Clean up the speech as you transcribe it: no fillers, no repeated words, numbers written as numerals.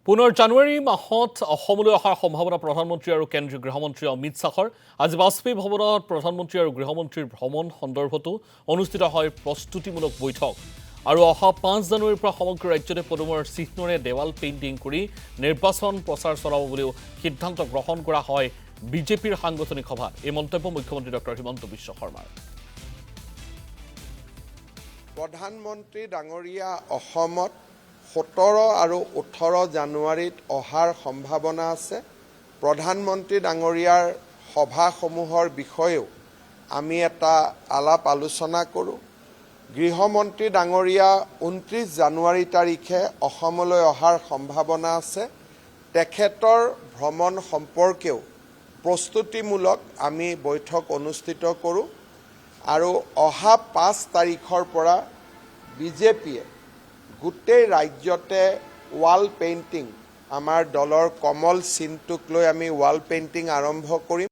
পুনৰ জানুৱাৰী মাহত অসমলৈ অহাৰ সম্ভাৱনা প্ৰধানমন্ত্ৰী আৰু কেন্দ্ৰীয় গৃহমন্ত্ৰী অমিত শ্বাহৰ আজি বাজপেয়ী ভৱনত প্ৰধানমন্ত্ৰী আৰু গৃহমন্ত্ৰীৰ ভ্ৰমণ সন্দৰ্ভতো অনুষ্ঠিত হয় প্ৰস্তুতিমূলক বৈঠক আৰু অহা 5 জানুৱাৰীৰ পৰা সমগ্ৰ ৰাজ্যতে পদুমৰ চিহ্নৰে দেৱাল পেইণ্টিং কৰি নিৰ্বাচন প্ৰচাৰ চলাব বুলিও সিদ্ধান্ত গ্ৰহণ কৰা হয় বিজেপিৰ সাংগঠনিক সভাত। এই মন্তব্য মুখ্যমন্ত্ৰী ডক্টৰ হিমন্ত বিশ্ব শৰ্মাৰ। প্ৰধানমন্ত্ৰী ডাঙৰীয়া অসমত 17 আৰু 18 জানুৱাৰীত অহাৰ সম্ভাৱনা আছে। প্ৰধানমন্ত্ৰী ডাঙৰীয়াৰ সভাসমূহৰ বিষয়েও আমি এটা আলাপ আলোচনা কৰোঁ। গৃহমন্ত্ৰী ডাঙৰীয়া 29 জানুৱাৰী তাৰিখে অসমলৈ অহাৰ সম্ভাৱনা আছে। তেখেতৰ ভ্ৰমণ সম্পৰ্কেও প্ৰস্তুতিমূলক আমি বৈঠক অনুষ্ঠিত কৰোঁ আৰু অহা 5 তাৰিখৰ পৰা বিজেপিয়ে গোটেই ৰাজ্যতে ৱাল পেইণ্টিং আমাৰ দলৰ কমল চিনটোক লৈ আমি ৱাল পেইণ্টিং আৰম্ভ কৰিম।